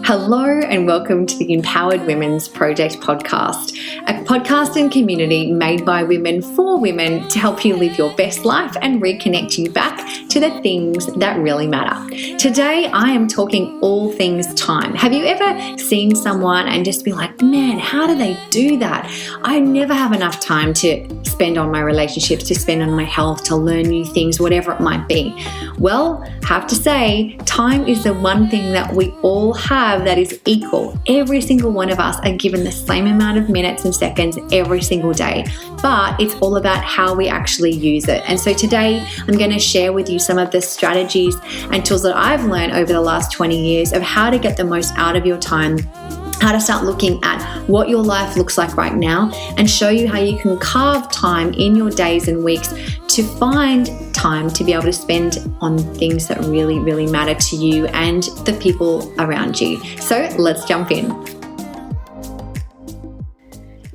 Hello and welcome to the Empowered Women's Project podcast, a podcast and community made by women for women to help you live your best life and reconnect you back to the things that really matter. Today, I am talking all things time. Have you ever seen someone and just be like, man, how do they do that? I never have enough time to spend on my relationships, to spend on my health, to learn new things, whatever it might be. Well, I have to say, time is the one thing that we all have that is equal. Every single one of us are given the same amount of minutes and seconds every single day, but it's all about how we actually use it. And so today I'm going to share with you some of the strategies and tools that I've learned over the last 20 years of how to get the most out of your time, how to start looking at what your life looks like right now, and show you how you can carve time in your days and weeks to find time to be able to spend on things that really, really matter to you and the people around you. So let's jump in.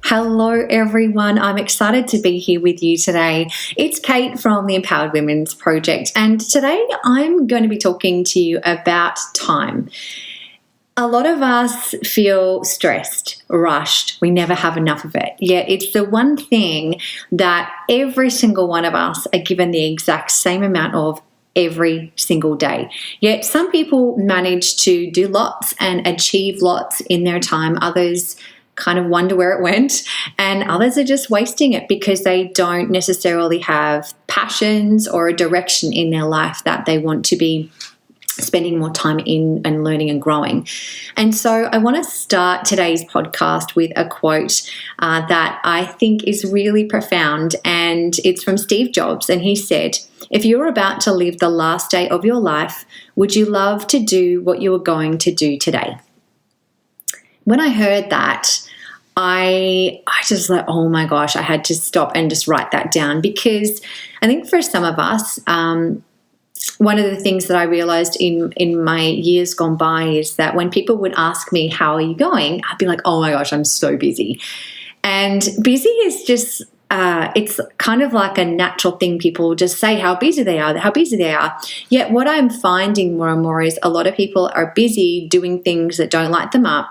Hello everyone, I'm excited to be here with you today. It's Kate from the Empowered Women's Project, and today I'm going to be talking to you about time. A lot of us feel stressed, rushed. We never have enough of it. Yet it's the one thing that every single one of us are given the exact same amount of every single day. Yet some people manage to do lots and achieve lots in their time. Others kind of wonder where it went, and others are just wasting it because they don't necessarily have passions or a direction in their life that they want to be spending more time in and learning and growing. And so I want to start today's podcast with a quote that I think is really profound, and it's from Steve Jobs. And he said, "If you were about to live the last day of your life, would you love to do what you were going to do today?" When I heard that, I just like, oh my gosh, I had to stop and just write that down, because I think for some of us, one of the things that I realized in my years gone by is that when people would ask me, how are you going? I'd be like, oh my gosh, I'm so busy. And busy is just, it's kind of like a natural thing. People just say how busy they are. Yet what I'm finding more and more is a lot of people are busy doing things that don't light them up.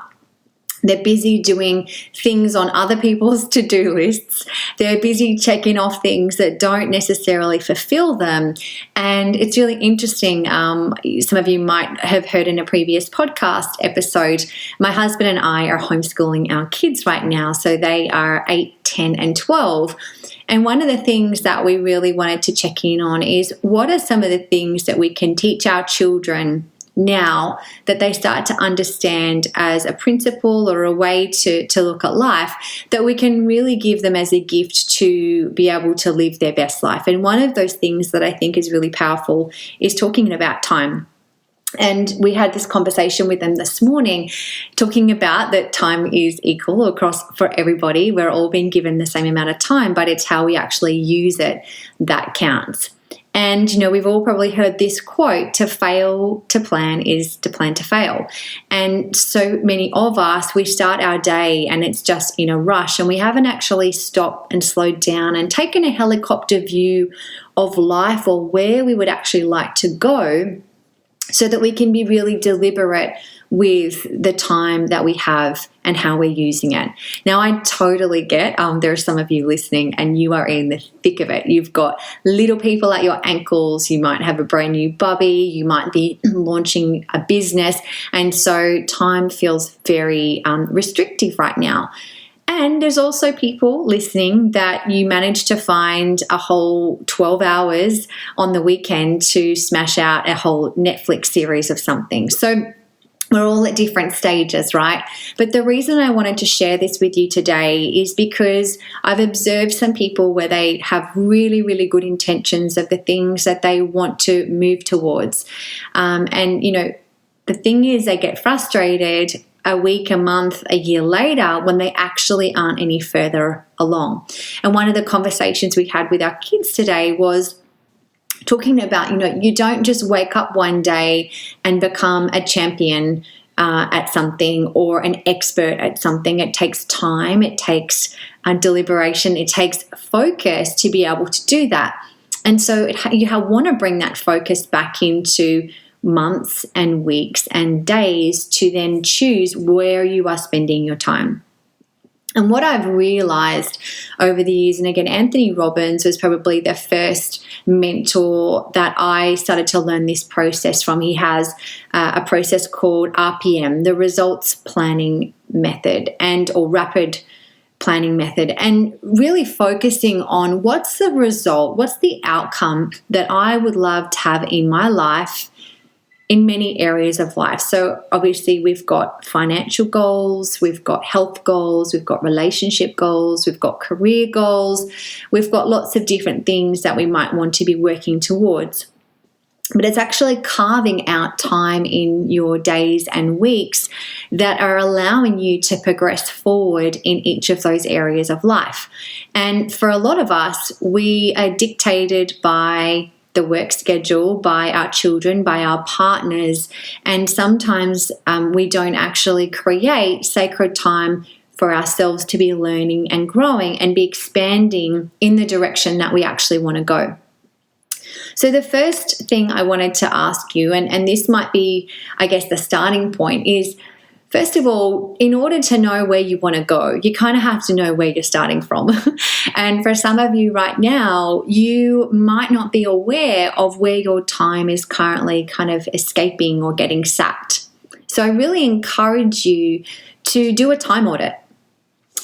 They're busy doing things on other people's to-do lists. They're busy checking off things that don't necessarily fulfill them. And it's really interesting. Some of you might have heard in a previous podcast episode, my husband and I are homeschooling our kids right now. So they are 8, 10, and 12. And one of the things that we really wanted to check in on is what are some of the things that we can teach our children now that they start to understand as a principle or a way to look at life, that we can really give them as a gift to be able to live their best life. And one of those things that I think is really powerful is talking about time. And we had this conversation with them this morning, talking about that time is equal across for everybody. We're all being given the same amount of time, but it's how we actually use it that counts. And, you know, we've all probably heard this quote, to fail to plan is to plan to fail. And so many of us, we start our day and it's just in a rush, and we haven't actually stopped and slowed down and taken a helicopter view of life or where we would actually like to go, so that we can be really deliberate with the time that we have and how we're using it. Now, I totally get, there are some of you listening and you are in the thick of it. You've got little people at your ankles. You might have a brand new bubby. You might be launching a business. And so time feels very restrictive right now. And there's also people listening that you manage to find a whole 12 hours on the weekend to smash out a whole Netflix series of something. So we're all at different stages, right? But the reason I wanted to share this with you today is because I've observed some people where they have really, really good intentions of the things that they want to move towards. And, you know, the thing is, they get frustrated a week, a month, a year later when they actually aren't any further along. And one of the conversations we had with our kids today was talking about, you know, you don't just wake up one day and become a champion at something or an expert at something. It takes time, it takes deliberation, it takes focus to be able to do that. And so you want to bring that focus back into months and weeks and days to then choose where you are spending your time. And what I've realized over the years, and again, Anthony Robbins was probably the first mentor that I started to learn this process from. He has a process called RPM, the Results Planning Method, or Rapid Planning Method, and really focusing on what's the result, what's the outcome that I would love to have in my life in many areas of life. So obviously we've got financial goals, we've got health goals, we've got relationship goals, we've got career goals, we've got lots of different things that we might want to be working towards. But it's actually carving out time in your days and weeks that are allowing you to progress forward in each of those areas of life. And for a lot of us, we are dictated by the work schedule, by our children, by our partners, and sometimes we don't actually create sacred time for ourselves to be learning and growing and be expanding in the direction that we actually want to go. So the first thing I wanted to ask you, and this might be, I guess, the starting point, is first of all, in order to know where you want to go, you kind of have to know where you're starting from. And for some of you right now, you might not be aware of where your time is currently kind of escaping or getting sapped. So I really encourage you to do a time audit.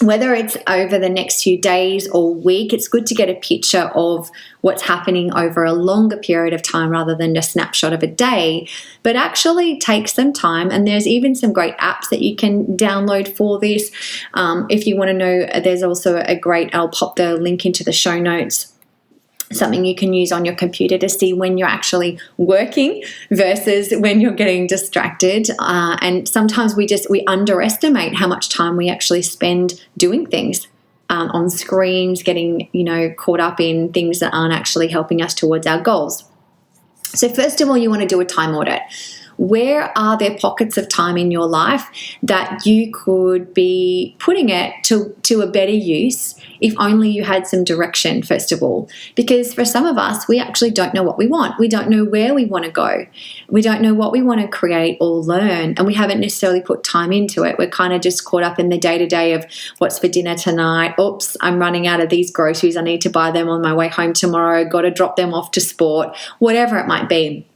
Whether it's over the next few days or week, it's good to get a picture of what's happening over a longer period of time rather than a snapshot of a day, but actually take some time. And there's even some great apps that you can download for this. If you want to know, there's also I'll pop the link into the show notes, something you can use on your computer to see when you're actually working versus when you're getting distracted. And sometimes we underestimate how much time we actually spend doing things on screens, getting caught up in things that aren't actually helping us towards our goals. So first of all, you want to do a time audit. Where are there pockets of time in your life that you could be putting it to a better use if only you had some direction, first of all? Because for some of us, we actually don't know what we want. We don't know where we want to go. We don't know what we want to create or learn, and we haven't necessarily put time into it. We're kind of just caught up in the day-to-day of what's for dinner tonight. Oops, I'm running out of these groceries. I need to buy them on my way home tomorrow. Got to drop them off to sport, whatever it might be.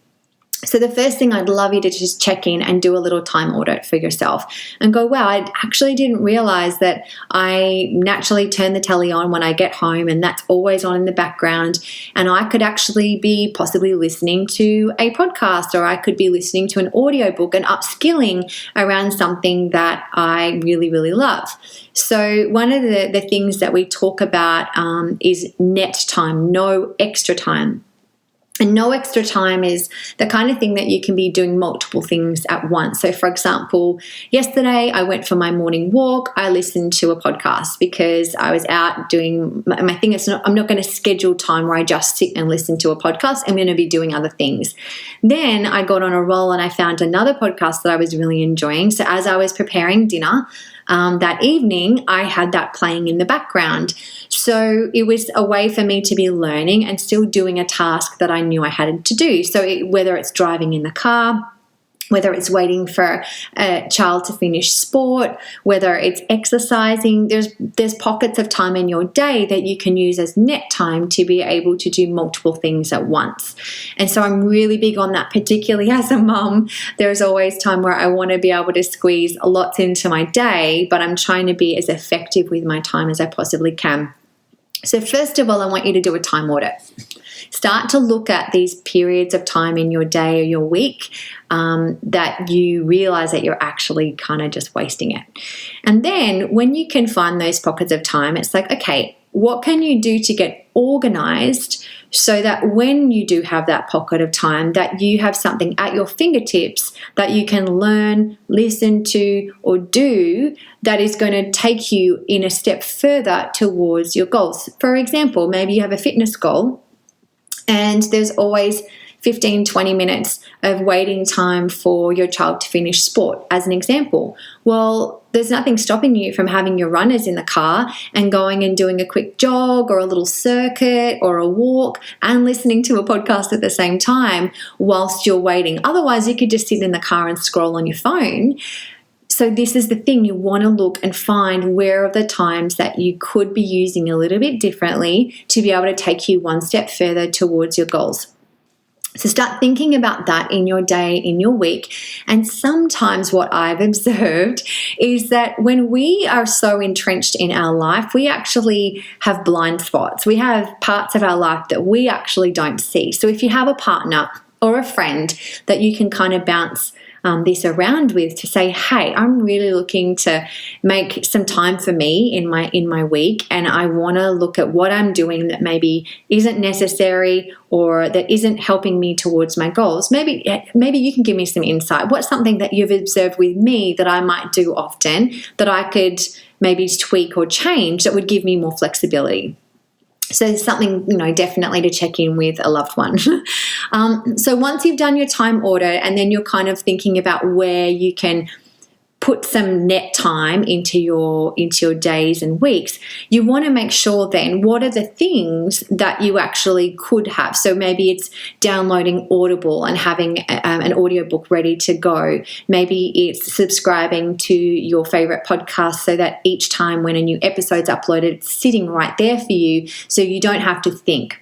So the first thing, I'd love you to just check in and do a little time audit for yourself and go, wow, I actually didn't realize that I naturally turn the telly on when I get home and that's always on in the background. And I could actually be possibly listening to a podcast, or I could be listening to an audiobook and upskilling around something that I really, really love. So one of the things that we talk about is net time, no extra time. And no extra time is the kind of thing that you can be doing multiple things at once. So for example, yesterday I went for my morning walk. I listened to a podcast because I was out doing my thing. I'm not going to schedule time where I just sit and listen to a podcast. I'm going to be doing other things. Then I got on a roll and I found another podcast that I was really enjoying. So as I was preparing dinner, that evening, I had that playing in the background. So it was a way for me to be learning and still doing a task that I knew I had to do. So whether it's driving in the car, whether it's waiting for a child to finish sport, whether it's exercising, there's pockets of time in your day that you can use as net time to be able to do multiple things at once. And so I'm really big on that, particularly as a mum. There's always time where I want to be able to squeeze lots into my day, but I'm trying to be as effective with my time as I possibly can. So first of all, I want you to do a time audit. Start to look at these periods of time in your day or your week that you realize that you're actually kind of just wasting it. And then when you can find those pockets of time, it's like, okay, what can you do to get organized so that when you do have that pocket of time, that you have something at your fingertips that you can learn, listen to, or do that is going to take you in a step further towards your goals. For example, maybe you have a fitness goal, and there's always 15, 20 minutes of waiting time for your child to finish sport, as an example. Well, there's nothing stopping you from having your runners in the car and going and doing a quick jog or a little circuit or a walk and listening to a podcast at the same time whilst you're waiting. Otherwise, you could just sit in the car and scroll on your phone. So this is the thing, you want to look and find where are the times that you could be using a little bit differently to be able to take you one step further towards your goals. So start thinking about that in your day, in your week. And sometimes what I've observed is that when we are so entrenched in our life, we actually have blind spots. We have parts of our life that we actually don't see. So if you have a partner or a friend that you can kind of bounce this around with to say, hey, I'm really looking to make some time for me in my week, and I want to look at what I'm doing that maybe isn't necessary or that isn't helping me towards my goals. Maybe you can give me some insight. What's something that you've observed with me that I might do often that I could maybe tweak or change that would give me more flexibility? So it's something, definitely to check in with a loved one. So once you've done your time audit and then you're kind of thinking about where you can put some net time into your days and weeks, you want to make sure then what are the things that you actually could have. So maybe it's downloading Audible and having an audiobook ready to go. Maybe it's subscribing to your favorite podcast so that each time when a new episode's uploaded, it's sitting right there for you so you don't have to think.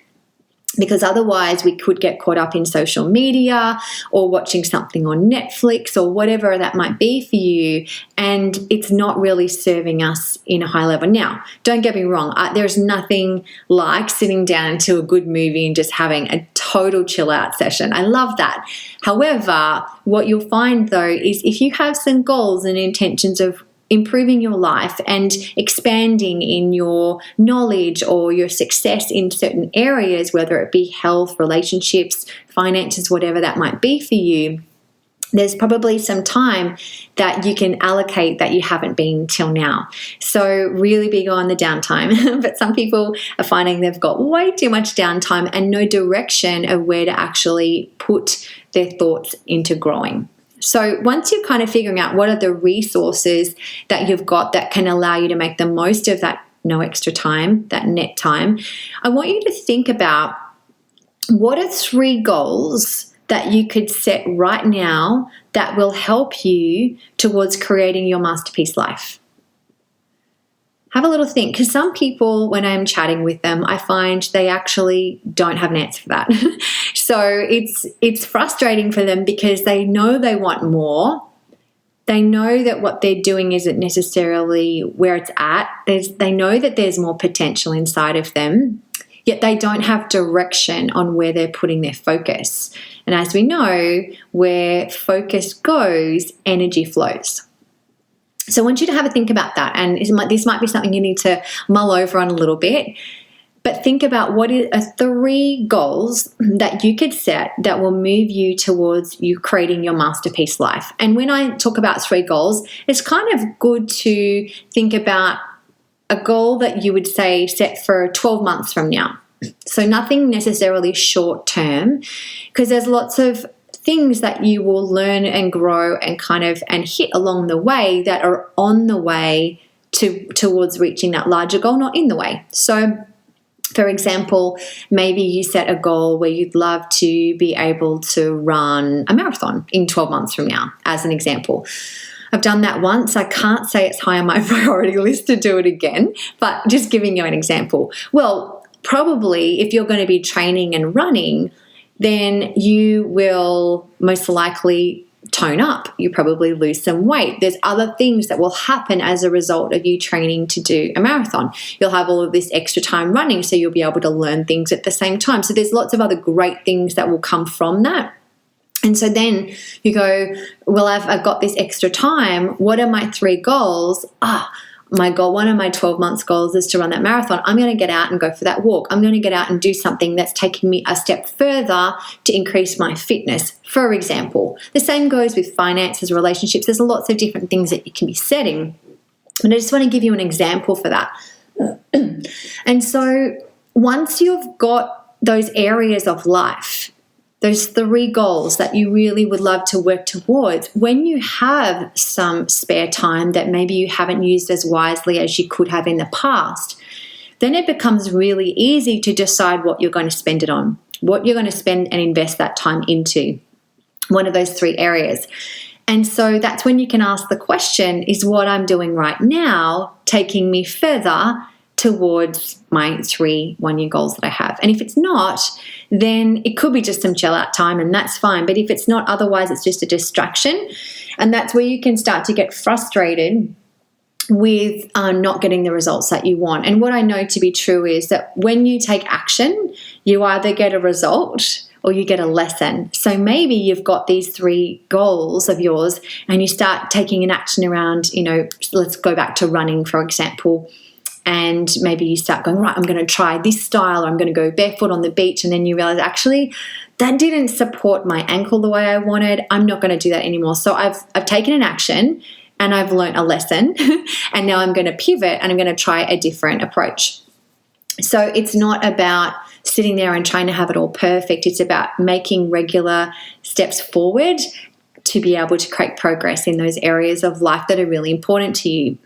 Because otherwise we could get caught up in social media or watching something on Netflix or whatever that might be for you, and it's not really serving us in a high level. Now, don't get me wrong, there's nothing like sitting down to a good movie and just having a total chill out session. I love that. However, what you'll find though is if you have some goals and intentions of improving your life and expanding in your knowledge or your success in certain areas, whether it be health, relationships, finances, whatever that might be for you, there's probably some time that you can allocate that you haven't been till now. So really big on the downtime. But some people are finding they've got way too much downtime and no direction of where to actually put their thoughts into growing. So once you're kind of figuring out what are the resources that you've got that can allow you to make the most of that no extra time, that net time, I want you to think about what are 3 goals that you could set right now that will help you towards creating your masterpiece life. Have a little think, because some people, when I'm chatting with them, I find they actually don't have an answer for that. So it's frustrating for them because they know they want more. They know that what they're doing isn't necessarily where it's at. They know that there's more potential inside of them, yet they don't have direction on where they're putting their focus. And as we know, where focus goes, energy flows. So I want you to have a think about that, and this might be something you need to mull over on a little bit, but think about what are 3 goals that you could set that will move you towards you creating your masterpiece life. And when I talk about 3 goals, it's kind of good to think about a goal that you would say set for 12 months from now. So nothing necessarily short term, because there's lots of things that you will learn and grow and hit along the way that are on the way towards reaching that larger goal, not in the way. So for example, maybe you set a goal where you'd love to be able to run a marathon in 12 months from now, as an example. I've done that once. I can't say it's high on my priority list to do it again, but just giving you an example. Well, probably if you're going to be training and running, then you will most likely tone up. You probably lose some weight. There's other things that will happen as a result of you training to do a marathon. You'll have all of this extra time running, so you'll be able to learn things at the same time. So there's lots of other great things that will come from that. And so then you go, well, I've got this extra time. What are my 3 goals? My goal, one of my 12 months goals is to run that marathon. I'm going to get out and go for that walk. I'm going to get out and do something that's taking me a step further to increase my fitness, for example. The same goes with finances, relationships. There's lots of different things that you can be setting. And I just want to give you an example for that. And so once you've got those areas of life those 3 goals that you really would love to work towards, when you have some spare time that maybe you haven't used as wisely as you could have in the past, then it becomes really easy to decide what you're going to spend it on, what you're going to spend and invest that time into, one of those 3 areas. And so that's when you can ask the question, is what I'm doing right now taking me further towards my 3 one-year goals that I have? And if it's not, then it could be just some chill out time, and that's fine. But if it's not, otherwise it's just a distraction. And that's where you can start to get frustrated with not getting the results that you want. And what I know to be true is that when you take action, you either get a result or you get a lesson. So maybe you've got these 3 goals of yours and you start taking an action around, let's go back to running, for example. And maybe you start going, right, I'm going to try this style, or I'm going to go barefoot on the beach. And then you realize, actually, that didn't support my ankle the way I wanted. I'm not going to do that anymore. So I've taken an action and I've learned a lesson. And now I'm going to pivot and I'm going to try a different approach. So it's not about sitting there and trying to have it all perfect. It's about making regular steps forward to be able to create progress in those areas of life that are really important to you.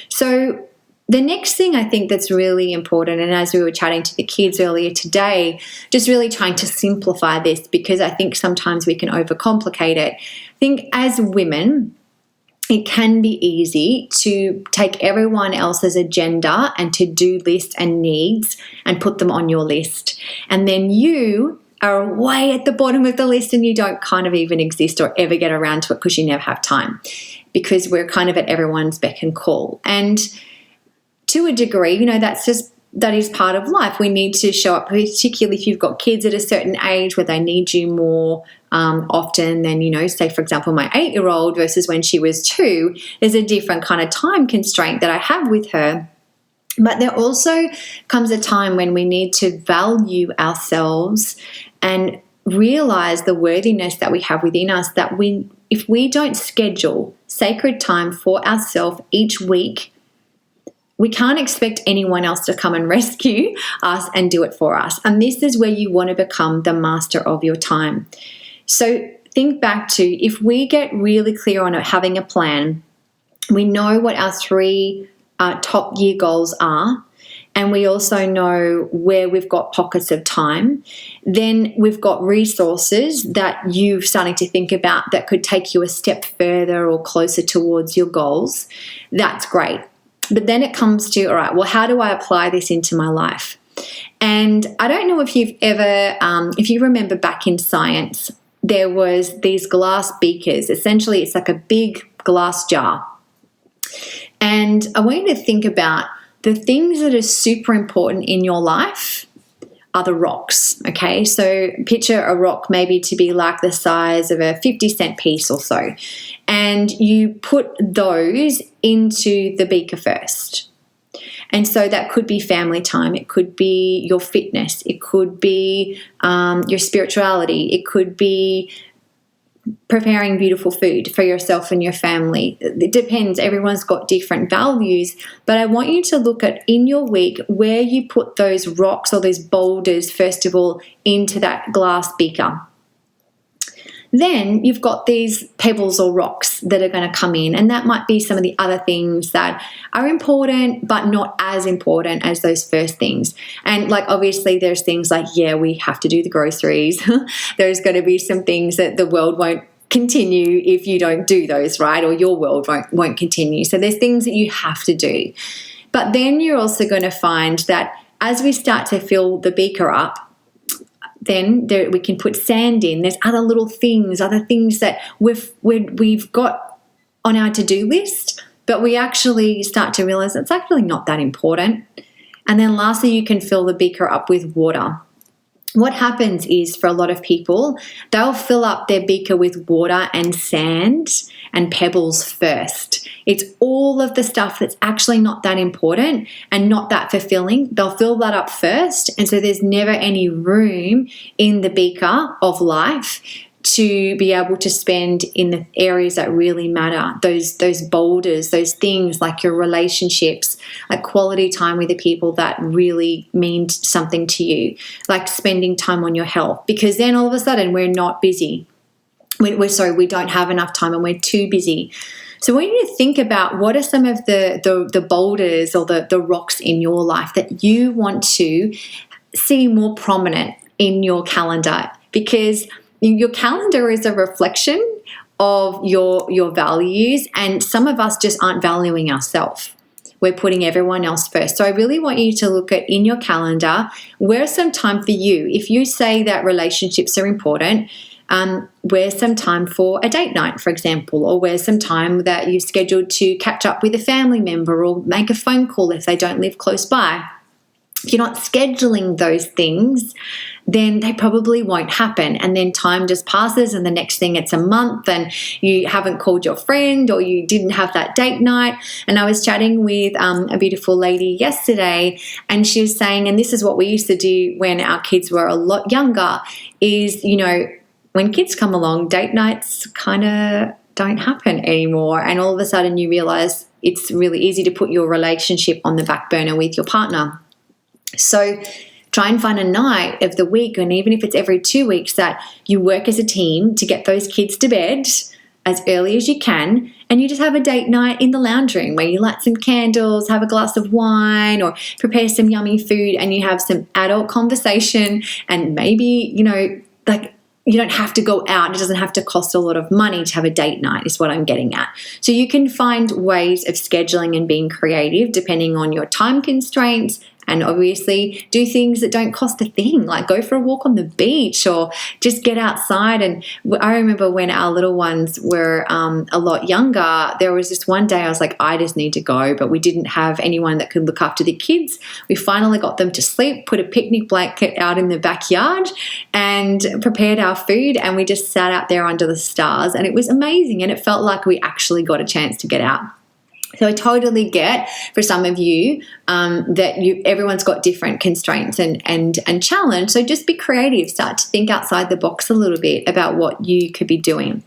So the next thing I think that's really important, and as we were chatting to the kids earlier today, just really trying to simplify this, because I think sometimes we can overcomplicate it. I think as women, it can be easy to take everyone else's agenda and to-do list and needs and put them on your list. And then you are way at the bottom of the list and you don't kind of even exist or ever get around to it because you never have time, because we're kind of at everyone's beck and call. And to a degree, that is part of life. We need to show up, particularly if you've got kids at a certain age where they need you more often than, say, for example, my 8-year-old versus when she was 2. There's a different kind of time constraint that I have with her. But there also comes a time when we need to value ourselves and realize the worthiness that we have within us, that if we don't schedule sacred time for ourselves each week, we can't expect anyone else to come and rescue us and do it for us. And this is where you want to become the master of your time. So think back to, if we get really clear on having a plan, we know what our 3 top year goals are, and we also know where we've got pockets of time, then we've got resources that you're starting to think about that could take you a step further or closer towards your goals. That's great. But then it comes to, all right, well, how do I apply this into my life? And I don't know if you've ever, if you remember back in science, there was these glass beakers. Essentially, it's like a big glass jar. And I want you to think about the things that are super important in your life are the rocks, okay? So picture a rock maybe to be like the size of a 50-cent piece or so. And you put those into the beaker first. And so that could be family time. It could be your fitness. It could be your spirituality. It could be preparing beautiful food for yourself and your family. It depends. Everyone's got different values. But I want you to look at, in your week, where you put those rocks or those boulders, first of all, into that glass beaker. Then you've got these pebbles or rocks that are going to come in, and that might be some of the other things that are important but not as important as those first things. And like, obviously there's things like, we have to do the groceries. There's going to be some things that the world won't continue if you don't do those, right? Or your world won't continue. So there's things that you have to do. But then you're also going to find that as we start to fill the beaker up, then we can put sand in. There's other little things, other things that we've got on our to-do list, but we actually start to realize it's actually not that important. And then lastly, you can fill the beaker up with water. What happens is, for a lot of people, they'll fill up their beaker with water and sand and pebbles first. It's all of the stuff that's actually not that important and not that fulfilling. They'll fill that up first. And so there's never any room in the beaker of life to be able to spend in the areas that really matter, those boulders, those things like your relationships, like quality time with the people that really mean something to you, like spending time on your health, because then all of a sudden we're not busy. We don't have enough time and we're too busy. So when you think about what are some of the boulders or the rocks in your life that you want to see more prominent in your calendar, because your calendar is a reflection of your values, and some of us just aren't valuing ourselves. We're putting everyone else first. So I really want you to look at in your calendar, where's some time for you? If you say that relationships are important, where's some time for a date night, for example, or where's some time that you've scheduled to catch up with a family member or make a phone call if they don't live close by. If you're not scheduling those things, then they probably won't happen. And then time just passes, and the next thing it's a month and you haven't called your friend or you didn't have that date night. And I was chatting with a beautiful lady yesterday, and she was saying, and this is what we used to do when our kids were a lot younger, is, when kids come along, date nights kind of don't happen anymore. And all of a sudden you realize it's really easy to put your relationship on the back burner with your partner. So try and find a night of the week, and even if it's every 2 weeks, that you work as a team to get those kids to bed as early as you can, and you just have a date night in the lounge room where you light some candles, have a glass of wine, or prepare some yummy food, and you have some adult conversation. And maybe, you don't have to go out. It doesn't have to cost a lot of money to have a date night, is what I'm getting at. So you can find ways of scheduling and being creative depending on your time constraints, and obviously do things that don't cost a thing, like go for a walk on the beach or just get outside. And I remember when our little ones were a lot younger, there was this one day I was like, I just need to go, but we didn't have anyone that could look after the kids. We finally got them to sleep, put a picnic blanket out in the backyard and prepared our food, and we just sat out there under the stars, and it was amazing, and it felt like we actually got a chance to get out. So I totally get for some of you that everyone's got different constraints and challenge. So just be creative. Start to think outside the box a little bit about what you could be doing.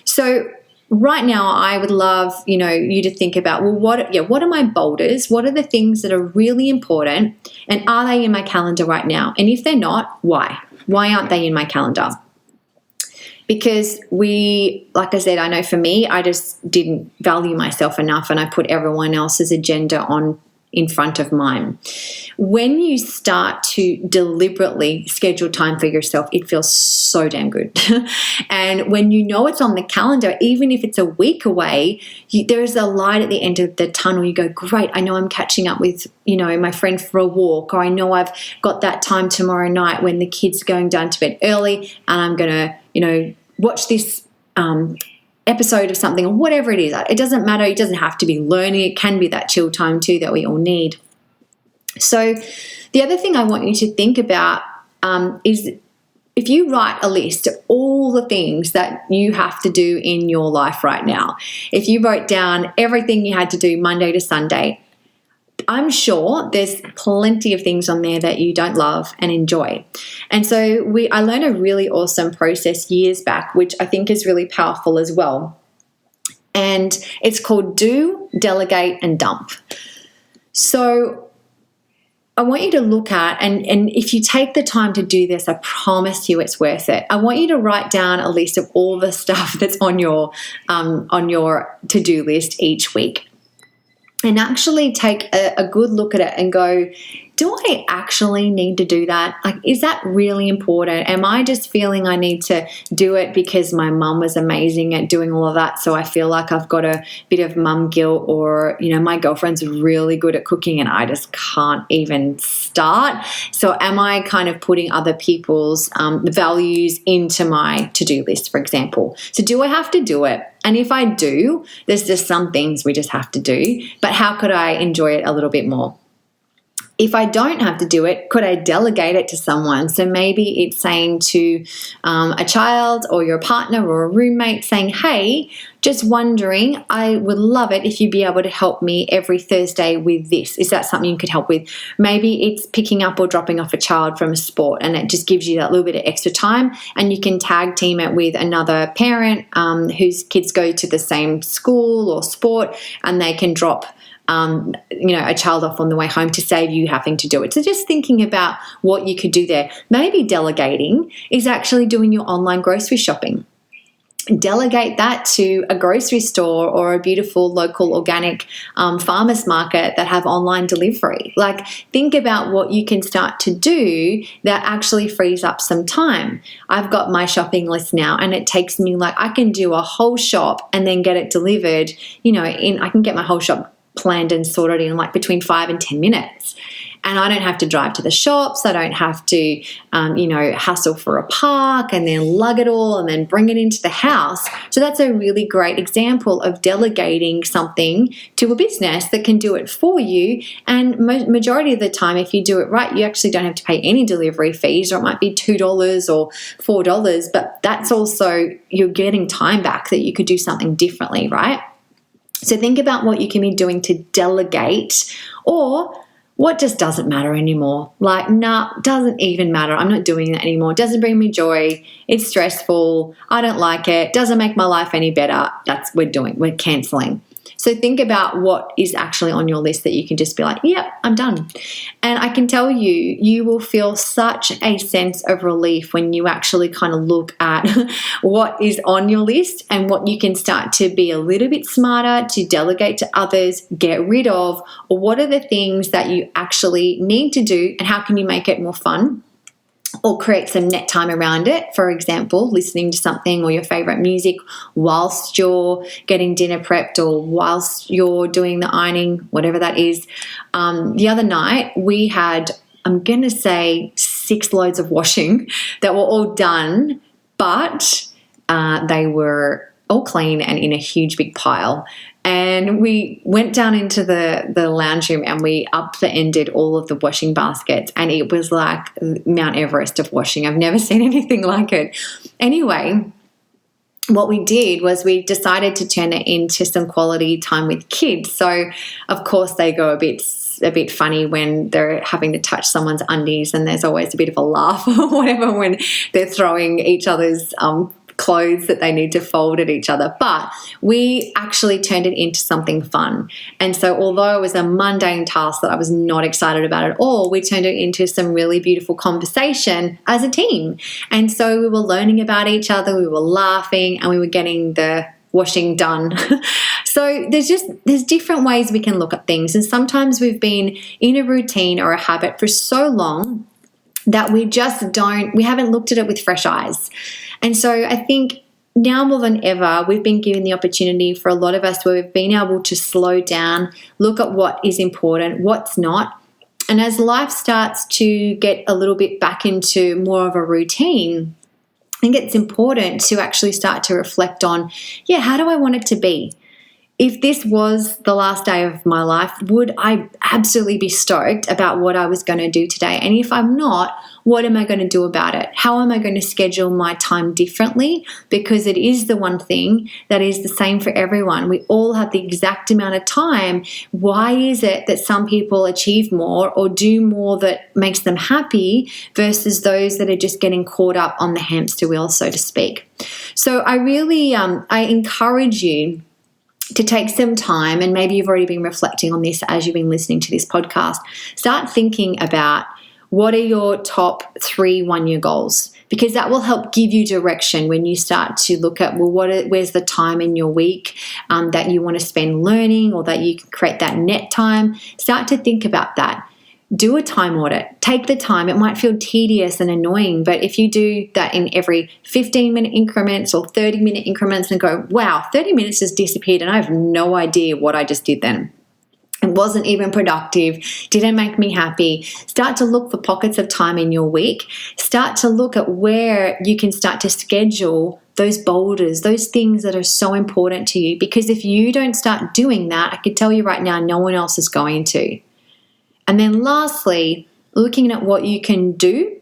So right now, I would love you to think about, well, what are my boulders? What are the things that are really important, and are they in my calendar right now? And if they're not, why? Why aren't they in my calendar? Because like I said, I know for me, I just didn't value myself enough, and I put everyone else's agenda on in front of mine. When you start to deliberately schedule time for yourself, it feels so damn good. And when you know it's on the calendar, even if it's a week away, there's a light at the end of the tunnel. You go, great, I know I'm catching up with, my friend for a walk, or I know I've got that time tomorrow night when the kids are going down to bed early, and I'm going to, watch this episode of something, or whatever it is. It doesn't matter. It doesn't have to be learning. It can be that chill time too that we all need. So the other thing I want you to think about is if you write a list of all the things that you have to do in your life right now, if you wrote down everything you had to do Monday to Sunday, I'm sure there's plenty of things on there that you don't love and enjoy. And so I learned a really awesome process years back, which I think is really powerful as well. And it's called do, delegate, and dump. So I want you to look at, and if you take the time to do this, I promise you it's worth it. I want you to write down a list of all the stuff that's on your to-do list each week. And actually take a good look at it and go, do I actually need to do that? Like, is that really important? Am I just feeling I need to do it because my mum was amazing at doing all of that, so I feel like I've got a bit of mum guilt, or, my girlfriend's really good at cooking and I just can't even start. So am I kind of putting other people's values into my to-do list, for example? So do I have to do it? And if I do, there's just some things we just have to do, but how could I enjoy it a little bit more? If I don't have to do it, could I delegate it to someone? So maybe it's saying to a child or your partner or a roommate saying, hey, just wondering, I would love it if you'd be able to help me every Thursday with this. Is that something you could help with? Maybe it's picking up or dropping off a child from a sport, and it just gives you that little bit of extra time, and you can tag team it with another parent whose kids go to the same school or sport, and they can drop a child off on the way home to save you having to do it. So just thinking about what you could do there. Maybe delegating is actually doing your online grocery shopping. Delegate that to a grocery store or a beautiful local organic farmers market that have online delivery. Like, think about what you can start to do that actually frees up some time. I've got my shopping list now, and it takes me, like, I can do a whole shop and then get it delivered, I can get my whole shop planned and sorted in like between 5 and 10 minutes. And I don't have to drive to the shops. I don't have to, hustle for a park and then lug it all and then bring it into the house. So that's a really great example of delegating something to a business that can do it for you. And majority of the time, if you do it right, you actually don't have to pay any delivery fees, or it might be $2 or $4. But that's also, you're getting time back that you could do something differently, right? So think about what you can be doing to delegate, or what just doesn't matter anymore. Like, doesn't even matter. I'm not doing that anymore. It doesn't bring me joy. It's stressful. I don't like it. Doesn't make my life any better. We're canceling. So think about what is actually on your list that you can just be like, yep, I'm done. And I can tell you, you will feel such a sense of relief when you actually kind of look at what is on your list and what you can start to be a little bit smarter to delegate to others, get rid of, or what are the things that you actually need to do and how can you make it more fun? Or create some net time around it. For example, listening to something or your favorite music whilst you're getting dinner prepped or whilst you're doing the ironing, whatever that is. The other night we had, I'm going to say, 6 loads of washing that were all done, but they were all clean and in a huge big pile. And we went down into the lounge room and we upended all of the washing baskets, and it was like Mount Everest of washing. I've never seen anything like it. Anyway, what we did was we decided to turn it into some quality time with kids. So, of course, they go a bit funny when they're having to touch someone's undies, and there's always a bit of a laugh or whatever when they're throwing each other's clothes that they need to fold at each other. But we actually turned it into something fun. And so although it was a mundane task that I was not excited about at all, we turned it into some really beautiful conversation as a team. And so we were learning about each other, we were laughing, and we were getting the washing done. So there's different ways we can look at things. And sometimes we've been in a routine or a habit for so long that we haven't looked at it with fresh eyes. And so I think now more than ever, we've been given the opportunity for a lot of us where we've been able to slow down, look at what is important, what's not. And as life starts to get a little bit back into more of a routine, I think it's important to actually start to reflect on, how do I want it to be? If this was the last day of my life, would I absolutely be stoked about what I was going to do today? And if I'm not, what am I going to do about it? How am I going to schedule my time differently? Because it is the one thing that is the same for everyone. We all have the exact amount of time. Why is it that some people achieve more or do more that makes them happy versus those that are just getting caught up on the hamster wheel, so to speak? So I really I encourage you to take some time, and maybe you've already been reflecting on this as you've been listening to this podcast. Start thinking about what are your top 3 one-year goals, because that will help give you direction when you start to look at, where's the time in your week that you want to spend learning, or that you can create that net time. Start to think about that. Do a time audit. Take the time. It might feel tedious and annoying, but if you do that in every 15-minute increments or 30-minute increments and go, wow, 30 minutes has disappeared and I have no idea what I just did then. It wasn't even productive, didn't make me happy. Start to look for pockets of time in your week. Start to look at where you can start to schedule those boulders, those things that are so important to you. Because if you don't start doing that, I can tell you right now, no one else is going to. And then lastly, looking at what you can do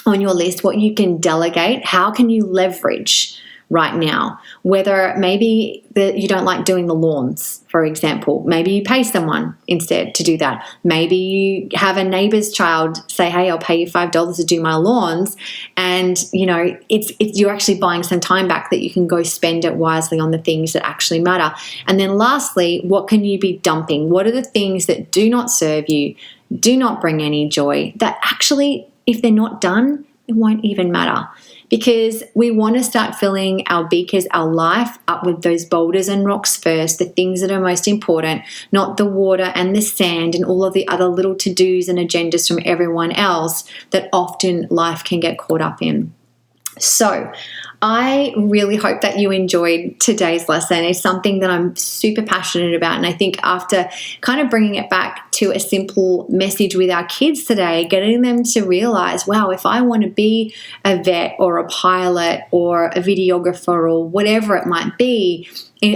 on your list, what you can delegate, how can you leverage right now, whether maybe that you don't like doing the lawns, for example, maybe you pay someone instead to do that. Maybe you have a neighbor's child say, hey, I'll pay you $5 to do my lawns. And, you're actually buying some time back that you can go spend it wisely on the things that actually matter. And then lastly, what can you be dumping? What are the things that do not serve you, do not bring any joy, that actually, if they're not done, it won't even matter? Because we want to start filling our beakers, our life up with those boulders and rocks first, the things that are most important, not the water and the sand and all of the other little to-dos and agendas from everyone else that often life can get caught up in. So I really hope that you enjoyed today's lesson. It's something that I'm super passionate about. And I think after kind of bringing it back to a simple message with our kids today, getting them to realize, wow, if I want to be a vet or a pilot or a videographer or whatever it might be,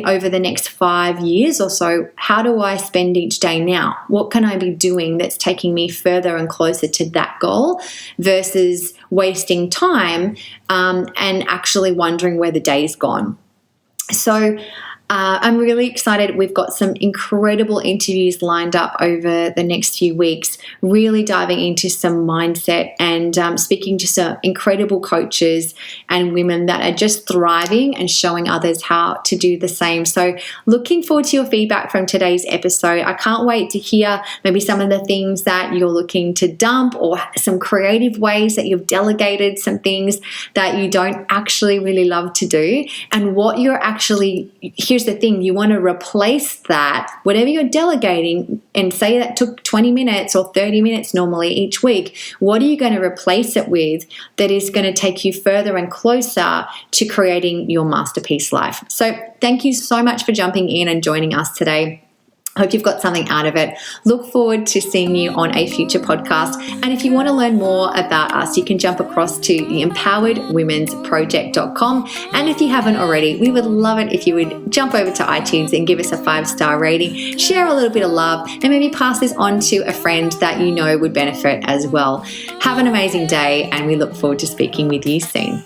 over the next 5 years or so, how do I spend each day now? What can I be doing that's taking me further and closer to that goal versus wasting time and actually wondering where the day's gone? So I'm really excited. We've got some incredible interviews lined up over the next few weeks, really diving into some mindset and speaking to some incredible coaches and women that are just thriving and showing others how to do the same. So looking forward to your feedback from today's episode. I can't wait to hear maybe some of the things that you're looking to dump or some creative ways that you've delegated some things that you don't actually really love to do, and what you're actually, here's the thing, you want to replace that, whatever you're delegating, and say that took 20 minutes or 30 minutes normally each week, what are you going to replace it with that is going to take you further and closer to creating your masterpiece life? So thank you so much for jumping in and joining us today. Hope you've got something out of it. Look forward to seeing you on a future podcast. And if you want to learn more about us, you can jump across to the empoweredwomensproject.com. And if you haven't already, we would love it if you would jump over to iTunes and give us a 5-star rating, share a little bit of love, and maybe pass this on to a friend that you know would benefit as well. Have an amazing day, and we look forward to speaking with you soon.